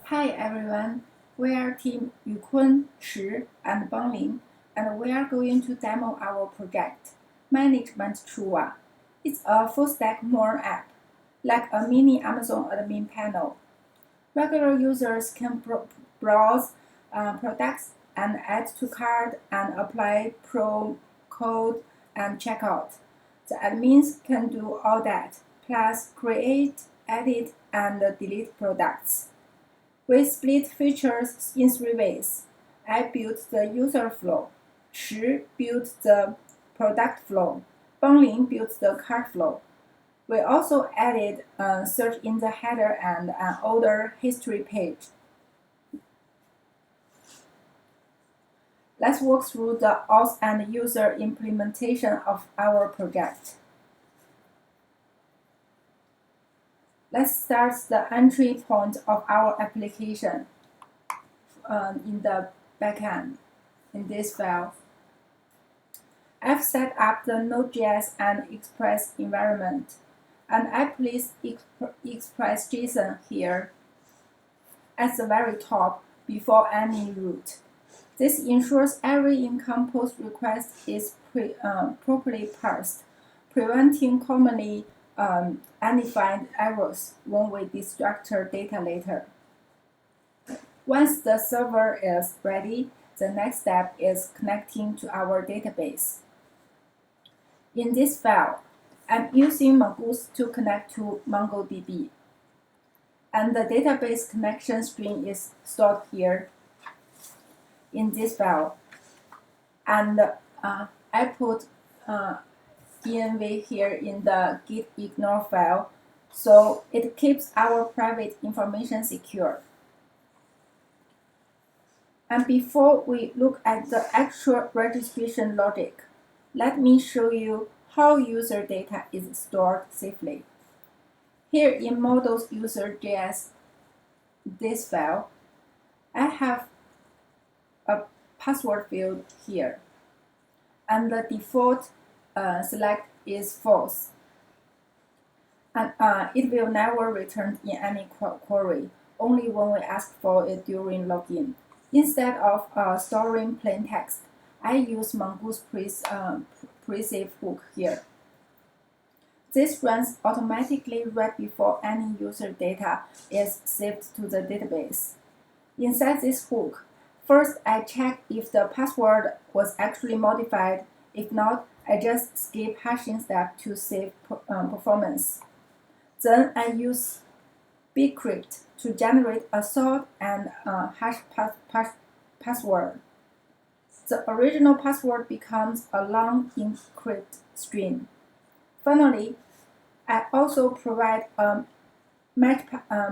Hi everyone, we are Team Yukun, Shi, and Bangling, and we are going to demo our project, Management Chua. It's a full-stack more app, like a mini Amazon admin panel. Regular users can browse products and add to cart and apply pro code and checkout. The admins can do all that, plus create, edit, and delete products. We split features in three ways. I built the user flow, Shi built the product flow, Bangling built the cart flow. We also added search in the header and an order history page. Let's walk through the auth and user implementation of our project. Let's start the entry point of our application in the backend in this file. I've set up the Node.js and Express environment, and I place Express.json here at the very top before any root. This ensures every income post request is properly parsed, preventing commonly undefined errors when we destructure data later. Once the server is ready, the next step is connecting to our database. In this file, I'm using Mongoose to connect to MongoDB, and the database connection string is stored here in this file. And I put env here in the git ignore file, so it keeps our private information secure. And before we look at the actual registration logic, let me show you how user data is stored safely. Here in models user.js, this file, I have a password field here, and the default select is false, and it will never return in any query, only when we ask for it during login. Instead of storing plain text, I use Mongoose pre-save hook here. This runs automatically right before any user data is saved to the database. Inside this hook, first I check if the password was actually modified. If not, I just skip hashing step to save performance. Then I use bcrypt to generate a sort and hash password. The original password becomes a long encrypted string. Finally, I also provide a match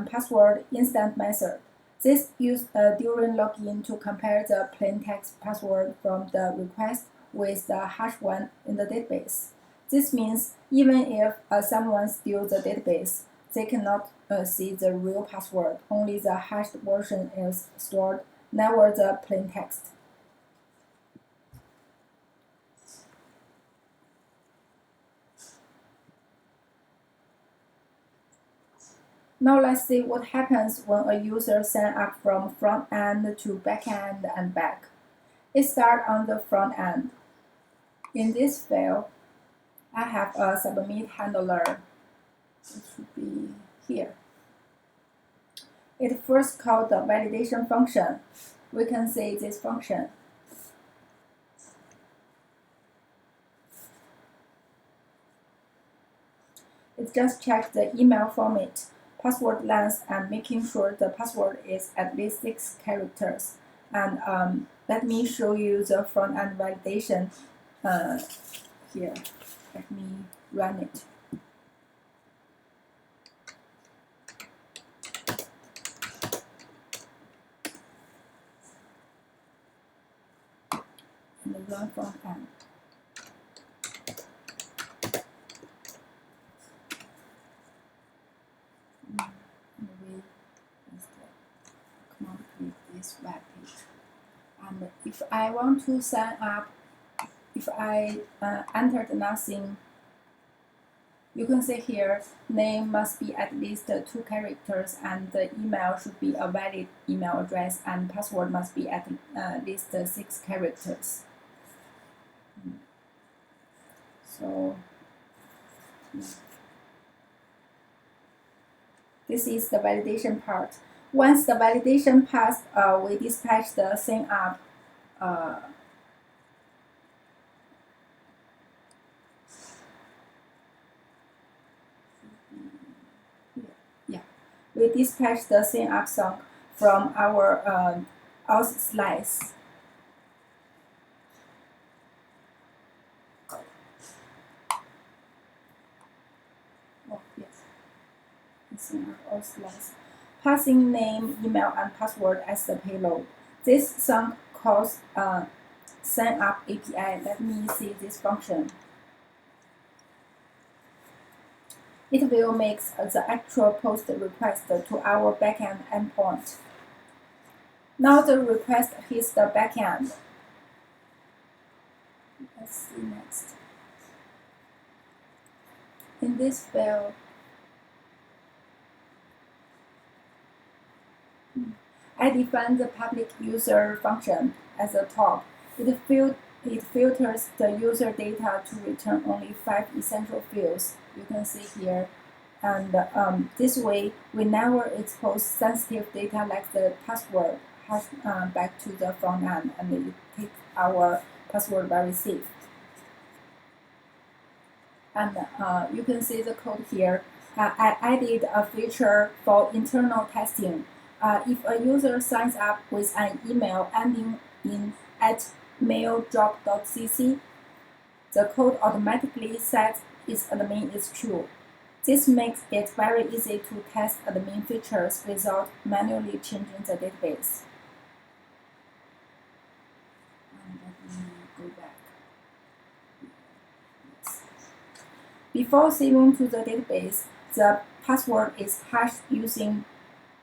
password instant method. This used during login to compare the plain text password from the request with the hash one in the database. This means even if someone steals the database, they cannot see the real password. Only the hashed version is stored, never the plain text. Now let's see what happens when a user signs up from front end to back end and back. It starts on the front end. In this file, I have a submit handler. It should be here. It first calls the validation function. We can see this function. It just checks the email format, password length, and making sure the password is at least 6 characters. And let me show you the front-end validation here. Let me run it. And run front end. This web page. And if I want to sign up, if I entered nothing, You can see here, name must be at least 2 characters, and the email should be a valid email address, and password must be at least 6 characters. So this is the validation part. Once the validation passed, we dispatch the sign up we dispatch the sign up song from our auth slice. Oh, yes. Sign up auth slice. Passing name, email, and password as the payload. This song calls sign up API. Let me see this function. It will make the actual post request to our backend endpoint. Now the request hits the backend. Let's see next. In this file, I define the public user function as a top. It filters the user data to return only 5 essential fields. You can see here. And this way, we never expose sensitive data like the password back to the front end, and it takes our password very safe. And you can see the code here. I added a feature for internal testing. If a user signs up with an email ending in @maildrop.cc, the code automatically sets its admin is true. This makes it very easy to test admin features without manually changing the database. Let me go back. Yes. Before saving to the database, the password is hashed using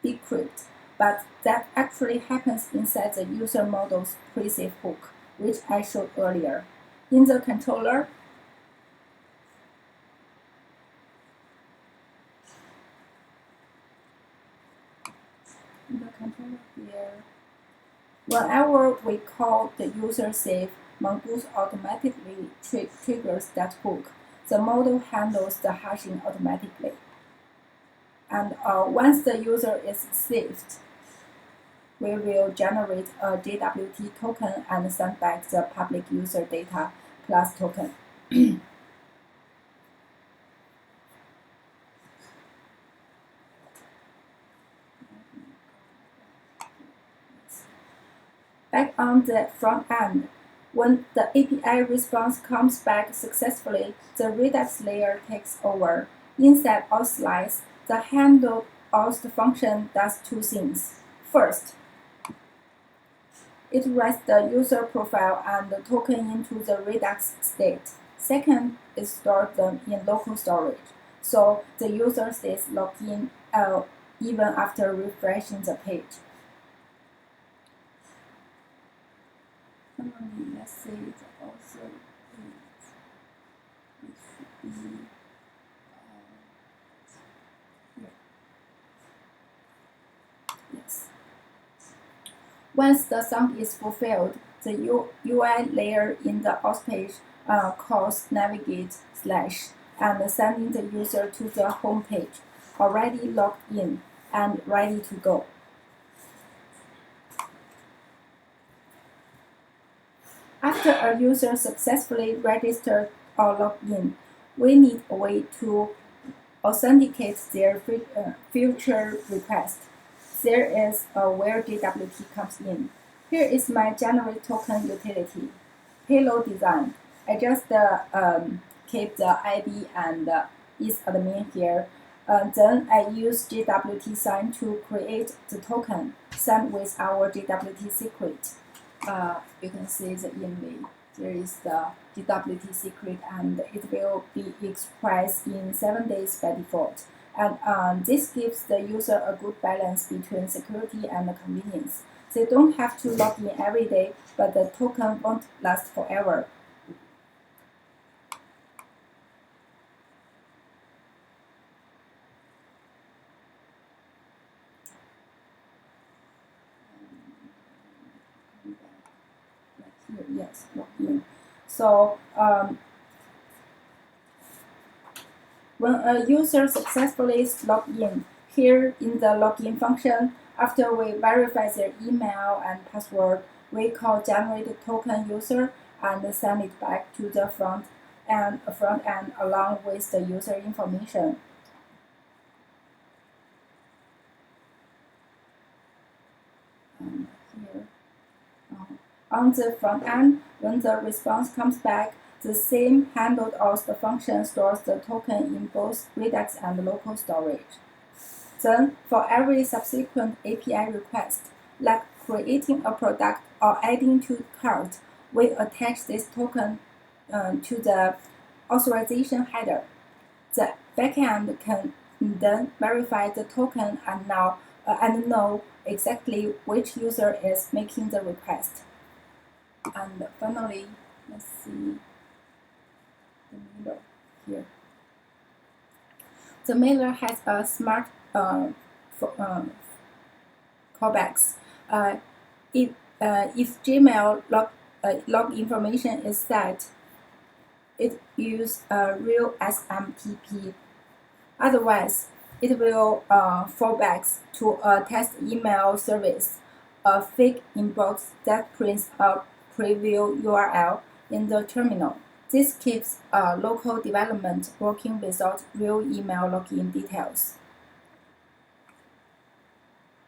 decrypt, but that actually happens inside the user model's pre-save hook, which I showed earlier. In the controller, here, whenever we call the user save, Mongoose automatically triggers that hook. The model handles the hashing automatically. And once the user is saved, we will generate a JWT token and send back the public user data plus token. Back on the front end, when the API response comes back successfully, the Redux layer takes over. Inside auth slice, the handled auth function does 2 things. First, it writes the user profile and the token into the Redux state. Second, it stores them in local storage, so the user stays logged in even after refreshing the page. Let's say it also it should be yes. Once the sum is fulfilled, the UI layer in the auth page calls navigate / and sending the user to the home page, already logged in and ready to go. After a user successfully registered or logged in, we need a way to authenticate their future request. There is where JWT comes in. Here is my generate token utility. Payload design. I just keep the ID and is admin here. Then I use JWT sign to create the token, sent with our JWT secret. You can see the image. There is the JWT secret, and it will be expressed in 7 days by default. And this gives the user a good balance between security and convenience. They don't have to log in every day, but the token won't last forever. yes, login. So when a user successfully logs in, here in the login function, after we verify their email and password, we call generate token user and send it back to the front end along with the user information. And here, on the front end, when the response comes back, the same handled auth function stores the token in both Redux and local storage. Then, for every subsequent API request, like creating a product or adding to cart, we attach this token to the authorization header. The backend can then verify the token and know exactly which user is making the request. And finally, let's see the middle here. The mailer has a smart callbacks. If Gmail log information is set, it use real SMTP. Otherwise, it will fall back to a test email service, a fake inbox that prints a preview URL in the terminal. This keeps local development working without real email login details.